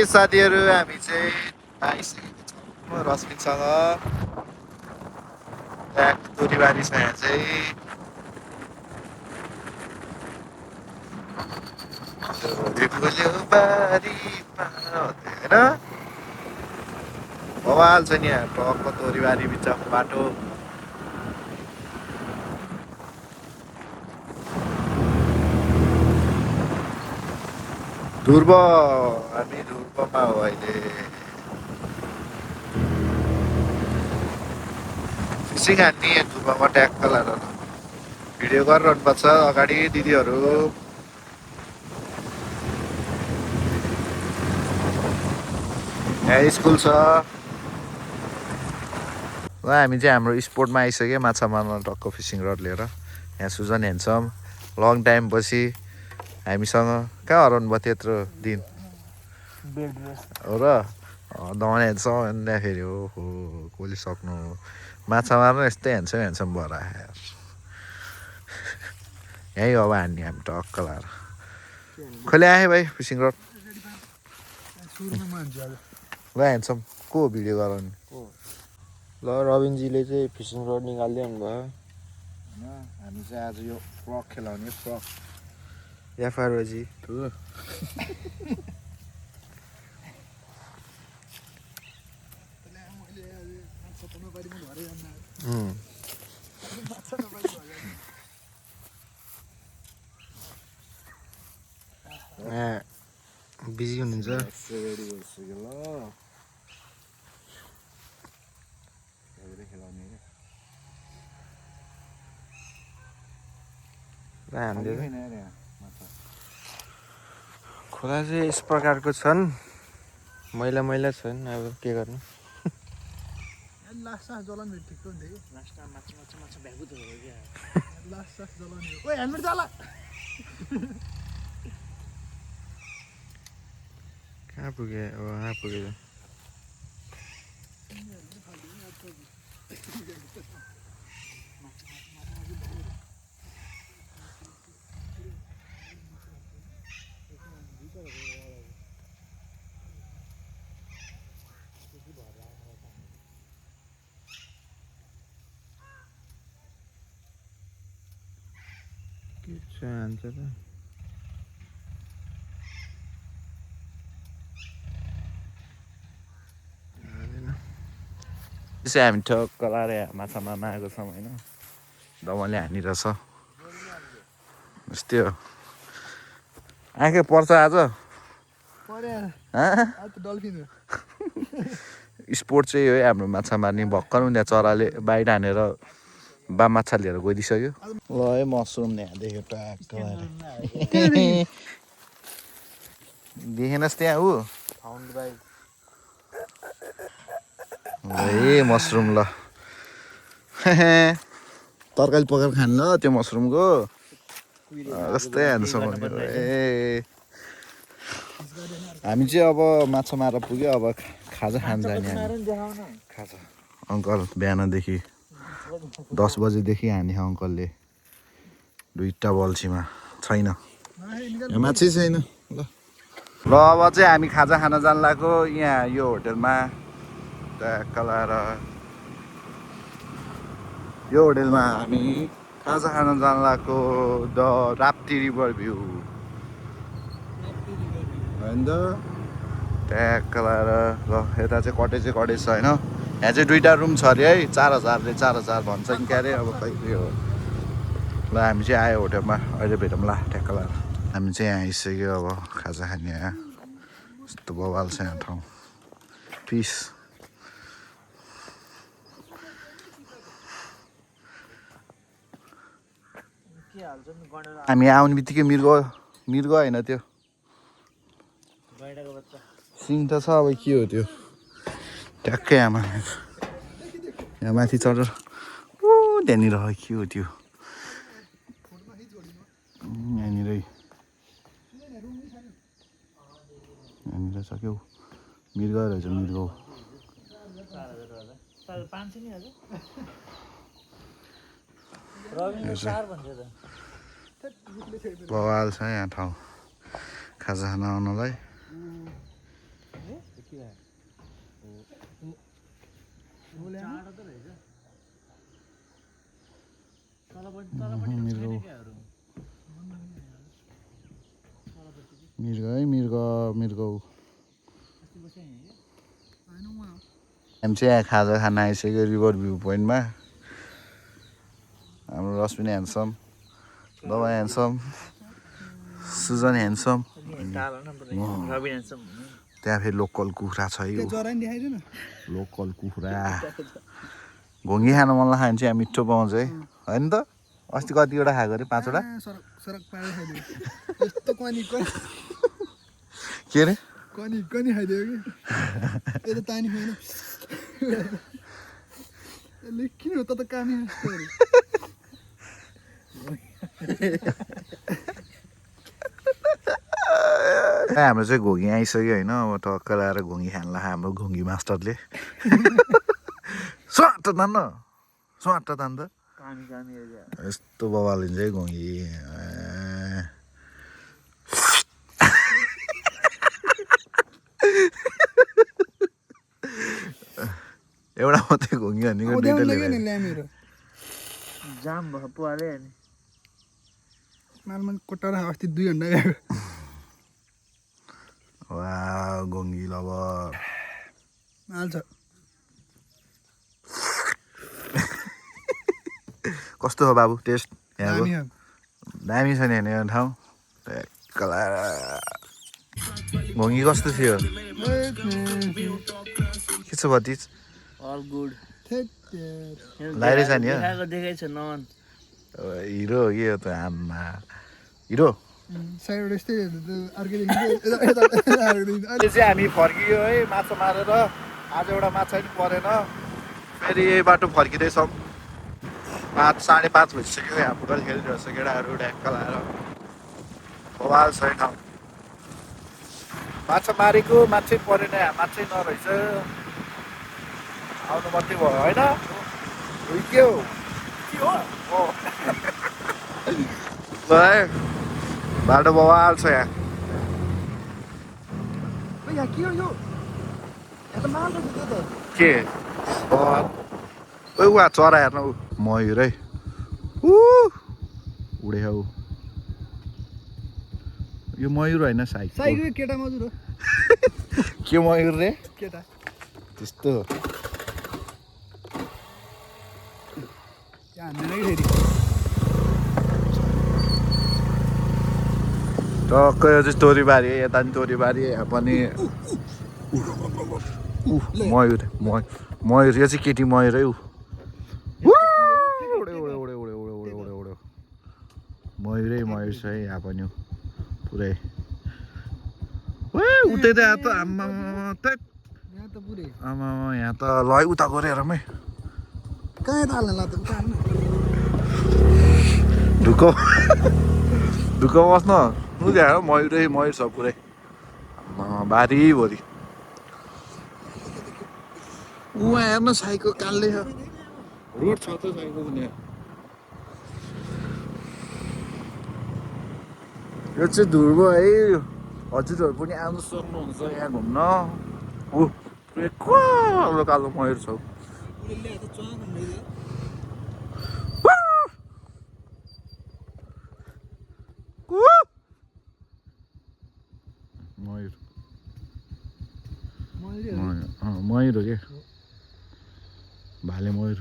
साथीहरू हामी चाहिँ आइसकेको छौँ रश्मिसँग तोरीबारी छ यहाँ चाहिँ होइन बवाल छ नि यहाँ टक्क तोरीबारी बिचको बाटो ध्रुव हामी ध्रुवमा हो अहिले फिसिङ हान्ने ध्रुवमा ट्याक्क लाएर भिडियो गरिरहनुपर्छ अगाडि दिदीहरू यहाँ स्कुल छ ल हामी चाहिँ हाम्रो स्पोर्टमा आइसक्यो माछा मार्न टक्क फिसिङ रड लिएर यहाँ सुजन हेन्छम लङ टाइम पछि हामीसँग कहाँ हराउनु भयो त्यत्रो दिन हो र दमन हेन्छौँ भन्दाखेरि हो कसले सक्नु माछा मार्न यस्तै हेन्छौँ भएर आएर यहीँ अब हान्ने हामी टक्क लाएर कहिले आएँ भाइ फिसिङ रड ल हेन्छौँ को भिडियो गराउने ल रविनजीले चाहिँ फिसिङ रड निकाल्दै हुनुभयो हामी चाहिँ आज यो फ्रक खेलाउने फ्रक एफआरओजी बिजी हुनुहुन्छ रेडी भइसक्यो ल खेलाउने हामीले खोला चाहिँ यस प्रकारको छन् मैला मैला छन् अब के गर्नु लास्ट जलन ठिक हुन्थ्यो कि लास्टमा माछा भ्यागुत हो क्या लास्ट जलन ओइ हेलमेट जाला कहाँ पुगे अब कहाँ पुगे के चाहन्छ त त्यसै हामी ठक्क लाएर माछा मार्न आएको छौँ होइन दमनले हानिरहेछ यस्तै हो आँखे पर्छ आज स्पोर्ट चाहिँ हो हाम्रो माछा मार्ने भर्खर त्यहाँ चराले बाहिर हानेर बा माछा लिएर गइदिइसक्यो ल है मसरुम यहाँ देख्यो ट्याक्क देखेनस् त्यहाँ ऊ फाउन्ड बाई ए मसरुम ल तरकारी पकाएर खानु ल त्यो मसरुमको कस्तै हान्छौँ ए हामी चाहिँ अब माछा मारेर पुग्यो अब खाजा खान जाने खाजा अङ्कल बिहानदेखि 10 बजेदेखि हाने अङ्कलले दुईवटा बल्छीमा छैन माछै छैन ल ल अब चाहिँ हामी खाजा खान जान लाग्यो यहाँ यो होटेलमा ट्याक्क लाएर यो होटेलमा हामी खाजा खान जान लाग्यो द राप्ती रिभर भ्यू होइन त ट्याक्क लाएर ल यता चाहिँ कटेज छ होइन यहाँ चाहिँ दुईवटा रुम छ अरे है 4000 भन्छ कि क्या अरे अब खै यो ल हामी चाहिँ आयो होटेलमा अहिले भेटौँ ल ट्याक्क लाएर हामी चाहिँ यहाँ आइसक्यो अब खाजा खाने यहाँ यस्तो बवाल छ यहाँ ठाउँ पिस हामी आउने बित्तिकै मृग होइन त्यो सिङ त छ अब के हो त्यो ट्याक्कै आमा यहाँ माथि चढेर त्यहाँनिर के हो त्यो यहाँनिर छ क्या मृग रहेछ मृग बवाल छ यहाँ ठाउँ खाजा खान आउनलाई चाँडो त रहेछ तलपट्टि मृग क्याहरू मृग है मृग मृगौ अस्ति बस्यो यहाँ होइन उहाँ हामी चाहिँ यहाँ खाजा खान आइसक्यो रिभर भ्यू पोइन्टमा हाम्रो रश्मि ह्यान्डसम दवा ह्यान्डसम सुजन ह्यान्डसम त्यहाँ फेरि लोकल कुखुरा छ है लोकल कुखुरा घोङ्गी खानु मन लाग्यो भने चाहिँ यहाँ मिठो पाउँछ है होइन त अस्ति कतिवटा खाएको अरे 5 वटा के अरे कनी खाइदियो कि यता तानी खुवाइन किन हो त कामी हाम्रो चाहिँ घोगी आइसक्यो होइन अब टक्क लगाएर घोगी खान लाग्यो हाम्रो घोगी मास्टरले स्वाट तान्न त यस्तो बवाल हुन्छ है घोगी एउटा मात्रै घोगी भनेको दुईटा जाम भयो पुवाले अनि मालमा कोटारा अस्ति 2 घण्टा गएको वा घोगी लबर हाल्छ कस्तो हो बाबु टेस्ट यहाँको दामी हो दामी छ नि हेर्ने यो ठाउँ घोगी कस्तो थियो के छ भतिज अल गुड लाइरै छ नि हो देखाइ छ नन हिरो हो कि यो त आम्मा हिरो साइड यस्तै अर्कै देखिन्छ चाहिँ हामी फर्कियो है माछा मारेर आज एउटा माछा पनि परेन फेरि यही बाटो फर्किँदैछौँ 5 5:30 भइसक्यो यहाँ फुटबल खेलिरहेछ केटाहरू ढ्याक्क लाएर बवाल छ ठाउँ माछा मारेको माछै परेन यहाँ माछै नरहेछ आउनु मात्रै भयो होइन के हो ल है बाटो बवाल छ यहाँ यहाँ के हो यो यहाँ त माल रहेछ त्यो त के ओ उहाँ चरा हेर्न ऊ मयूर है उडे हौ यो मयूर होइन साइक साइकल केटा मजुर हो के मयूर रे केटा त्यस्तो यहाँ हान्दैन कि फेरि टक्क यो चाहिँ तोरीबारी यता पनि तोरीबारी यहाँ पनि मयूर मयूर यो चाहिँ केटी मयूर है ऊ मयूरै मयूर छ है यहाँ पनि पुरै उतै त यहाँ त आम्मा यहाँ त पुरै आमा यहाँ त ल उता गऱ्यो हेरौँ है कहाँ यता हाल्न लाग्छ उता हाल्नु ढुक्क ढुक्क बस्न त्यहाँ मयूरै मयूर छ पुरै बारीभरि उहाँ हेर्न साइको कालले छ रोड छ त साइको पनि यो चाहिँ ध्रुव है हजुरहरू पनि आउनु सक्नुहुन्छ यहाँ घुम्न पुरै कालो कालो मयूर छ मयूर मयूर हो क्या भाले मयूर